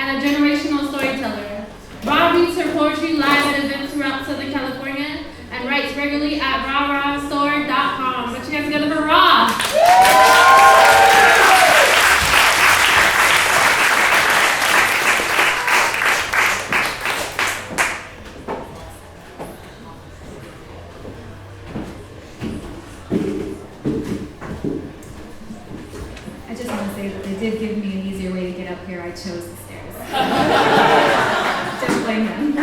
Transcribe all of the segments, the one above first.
and a generational storyteller. Ra reads her poetry live at events throughout Southern California and writes regularly at rawrawstore.com. Put your hands together for Ra. I just want to say that they did give me an easier way to get up here. I chose the stairs. Don't blame them.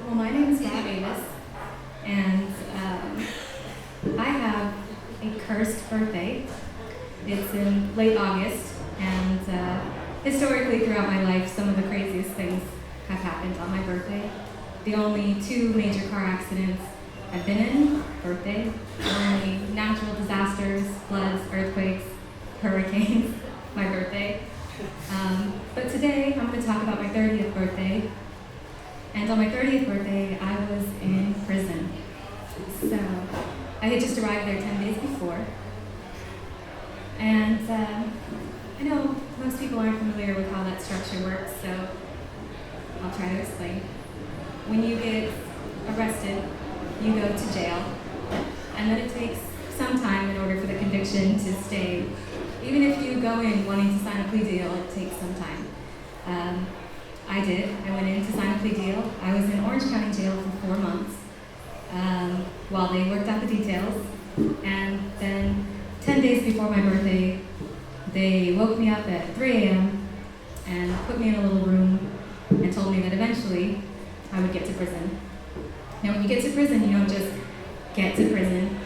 Well, my name is Avis, and I have a cursed birthday. It's in late August, and historically throughout my life, some of the craziest things have happened on my birthday. The only 2 major car accidents I've been in, birthday, only natural disasters, floods, earthquakes, hurricanes, my birthday. But today I'm going to talk about my 30th birthday. And on my 30th birthday, I was in prison. So I had just arrived there 10 days before. And I know most people aren't familiar with how that structure works, so I'll try to explain. When you get arrested, you go to jail, and then it takes some time in order for the conviction to stay. Even if you go in wanting to sign a plea deal, it takes some time. I did. I went in to sign a plea deal. I was in Orange County Jail for 4 months while they worked out the details. And then 10 days before my birthday, they woke me up at 3 a.m. and put me in a little room and told me that eventually I would get to prison. Now, when you get to prison, you don't just get to prison.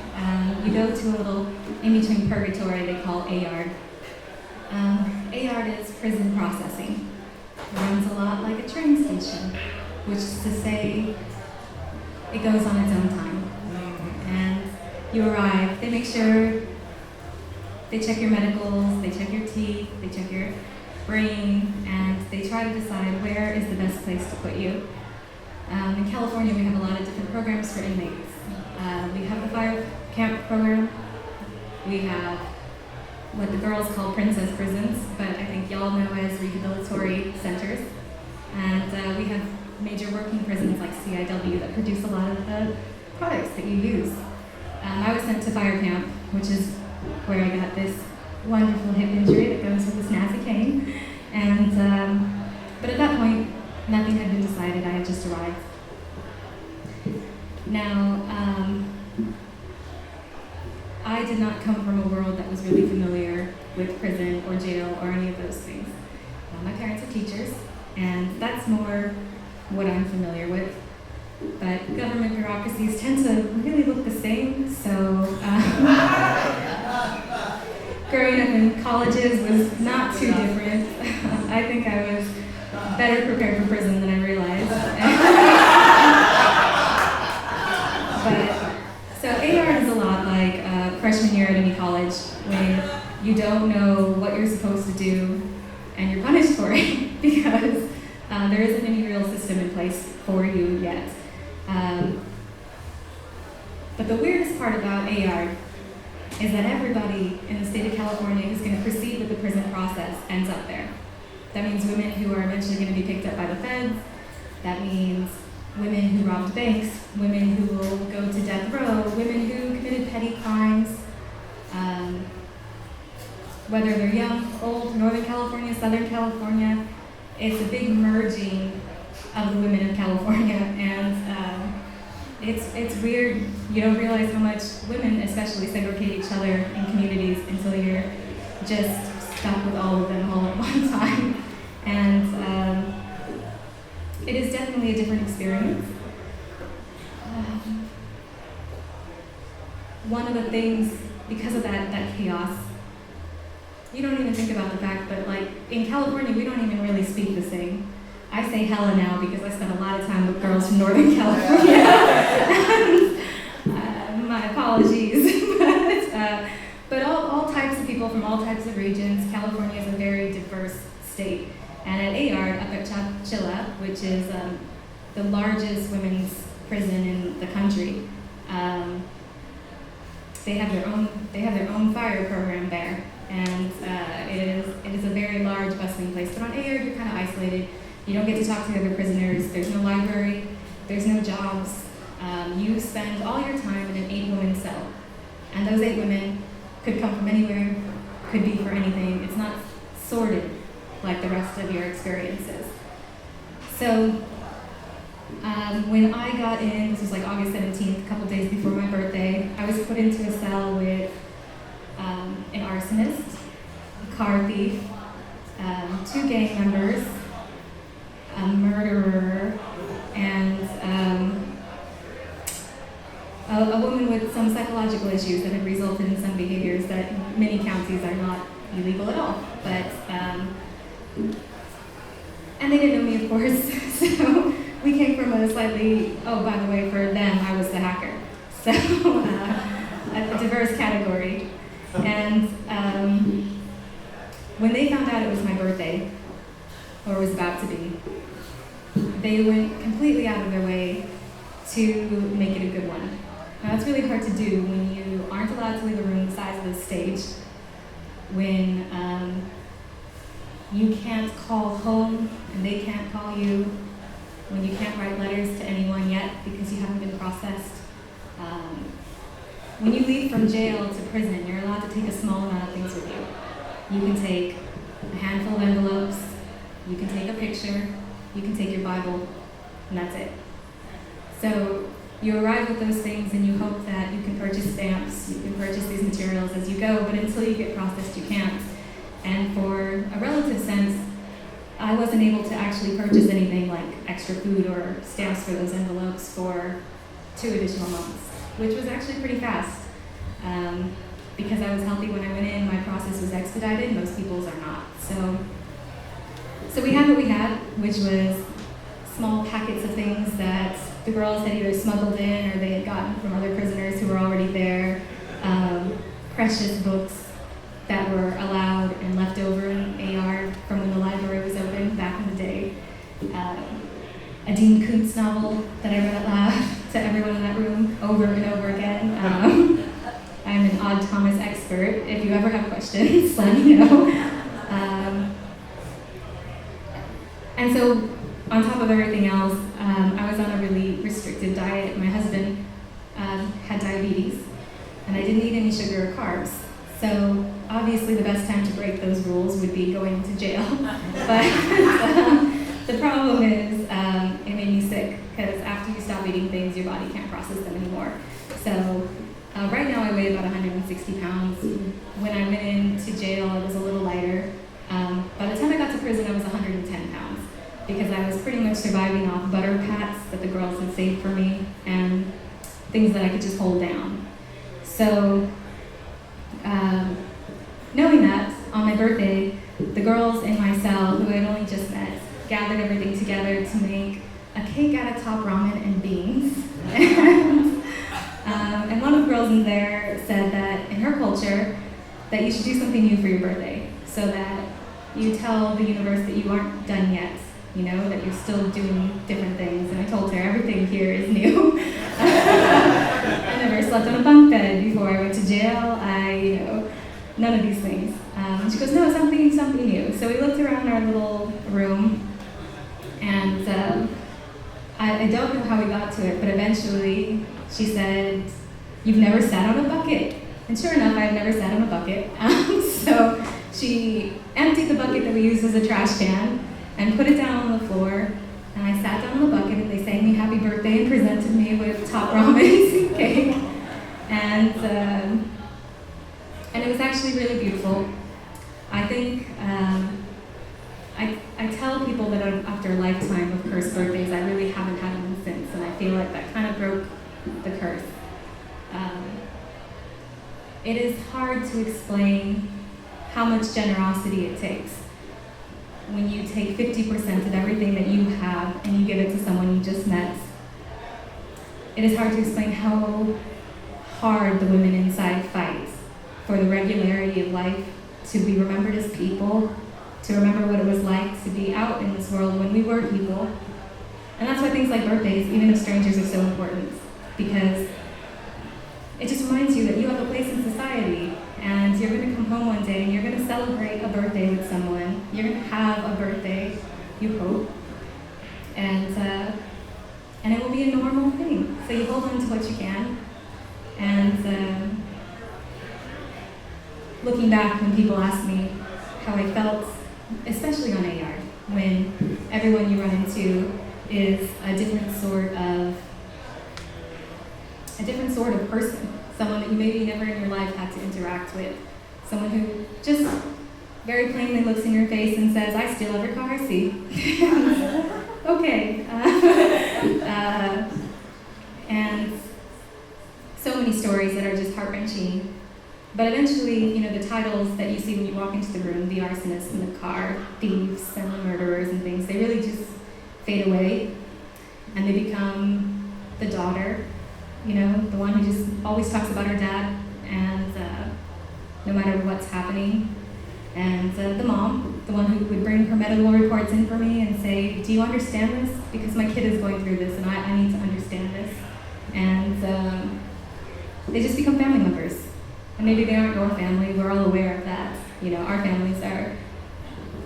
You go to a little in-between purgatory they call AYARD. AYARD is prison processing. It runs a lot like a train station, which is to say it goes on its own time. And you arrive, they make sure, they check your medicals, they check your teeth, they check your brain, and they try to decide where is the best place to put you. In California, we have a lot of different programs for inmates. We have the fire camp program. We have what the girls call princess prisons, but I think y'all know as rehabilitatory centers. And we have major working prisons like CIW that produce a lot of the products that you use. I was sent to fire camp, which is where I got this wonderful hip injury that goes with this snazzy cane. And but at that point, nothing had been decided. I had just arrived. Now, I did not come from a world that was really familiar with prison or jail or any of those things. My parents are teachers, and that's more what I'm familiar with. But government bureaucracies tend to really look the same, so growing up in colleges was not too different. I think I was better prepared for prison than I realized. But so AYARD is a lot like freshman year at any college, where you don't know what you're supposed to do and you're punished for it because there isn't any real system in place for you yet. But the weirdest part about AYARD is that everybody in the state of California who's going to proceed with the prison process ends up there. That means women who are eventually going to be picked up by the feds. That means women who robbed banks, women who will go to death row, women who committed petty crimes, whether they're young, old, Northern California, Southern California. It's a big merging of the women of California, and it's weird. You don't realize how much women especially segregate each other in communities until you're just stuck with all of them all at one time. And it is definitely a different experience. One of the things, because of that chaos, you don't even think about the fact that, like, in California, we don't even really speak the same. I say hella now because I spent a lot of time with girls from Northern California. My apologies. But all types of people from all types of regions. California is a very diverse state. And at AYARD, up at Chowchilla, which is the largest women's prison in the country, they have their own fire program there, and it is a isolated. You don't get to talk to the other prisoners. There's no library. There's no jobs. You spend all your time in an 8-woman cell. And those 8 women could come from anywhere, could be for anything. It's not sorted like the rest of your experiences. So when I got in, this was like August 17th, a couple days before my birthday, I was put into a cell with an arsonist, a car thief, 2 gang members, a murderer, and a woman with some psychological issues that had resulted in some behaviors that in many counties are not illegal at all. But and they didn't know me, of course, so we came from a slightly, oh, by the way, for them, I was the hacker. So a diverse category. And when they found out it was my birthday, or was about to be, they went completely out of their way to make it a good one. Now, that's really hard to do when you aren't allowed to leave a room the size of this stage, when you can't call home and they can't call you, when you can't write letters to anyone yet because you haven't been processed. When you leave from jail to prison, you're allowed to take a small amount of things with you. You can take a handful of envelopes, you can take a picture, you can take your Bible, and that's it. So you arrive with those things and you hope that you can purchase stamps, you can purchase these materials as you go, but until you get processed, you can't. And for a relative sense, I wasn't able to actually purchase anything like extra food or stamps for those envelopes for 2 additional months, which was actually pretty fast. Because I was healthy when I went in, my process was expedited, most people's are not. So we had what we had, which was small packets of things that the girls had either smuggled in or they had gotten from other prisoners who were already there, precious books that were allowed and left over in AR from when the library was open back in the day, a Dean Koontz novel that I read out loud to everyone in that room over and over again. I'm an Odd Thomas expert. If you ever have questions, let me know. And so, on top of everything else, I was on a really restricted diet. My husband had diabetes, and I didn't eat any sugar or carbs. So, obviously, the best time to break those rules would be going to jail. But the problem is, it made me sick, because after you stop eating things, your body can't process them anymore. So, right now I weigh about 160 pounds. When I went into jail, I was a little lighter. By the time I got to prison, I was 110 pounds because I was pretty much surviving off butter pats that the girls had saved for me and things that I could just hold down. So, knowing that, on my birthday, the girls in my cell, who I had only just met, gathered everything together to make a cake out of top ramen and beans. And one of the girls in there said that in her culture, that you should do something new for your birthday, so that you tell the universe that you aren't done yet, that you're still doing different things. And I told her everything here is new. I never slept on a bunk bed before I went to jail. None of these things. She goes, no, something new. So we looked around our little room, and I don't know how we got to it, but eventually she said, you've never sat on a bucket. And sure enough, I've never sat on a bucket. So she emptied the bucket that we used as a trash can and put it down on the floor. And I sat down on the bucket and they sang me happy birthday and presented me with top ramen and cake. And it was actually really beautiful. I think I tell people that after a lifetime of cursed birthdays, I really haven't had one since, and I feel like that kind of broke the curse. It is hard to explain how much generosity it takes when you take 50% of everything that you have and you give it to someone you just met. It is hard to explain how hard the women inside fight for the regularity of life, to be remembered as people, to remember what it was like to be out in this world when we were people. And that's why things like birthdays, even of strangers, are so important, because it just reminds you that you have a place in society, and you're going to come home one day and you're going to celebrate a birthday with someone. You're going to have a birthday. you hope, and it will be a normal thing. So you hold on to what you can, and looking back when people ask me how I felt, especially on AR, when everyone you run into is a different sort of person, someone that you maybe never in your life had to interact with, someone who just very plainly looks in your face and says, "I steal every car I see." Okay. And so many stories that are just heart-wrenching. But eventually, the titles that you see when you walk into the room, the arsonists and the car thieves and the murderers and things, they really just fade away. And they become the daughter, the one who just always talks about her dad, and no matter what's happening. And the mom, the one who would bring her medical reports in for me and say, "Do you understand this? Because my kid is going through this and I need to understand this." And they just become family members. And maybe they aren't your family, we're all aware of that. Our families are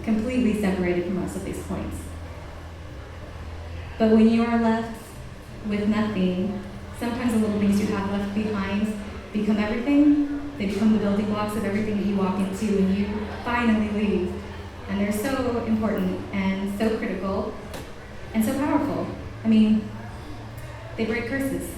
completely separated from us at these points. But when you are left with nothing, sometimes the little things you have left behind become everything. They become the building blocks of everything that you walk into when you finally leave. And they're so important and so critical and so powerful. I mean, they break curses.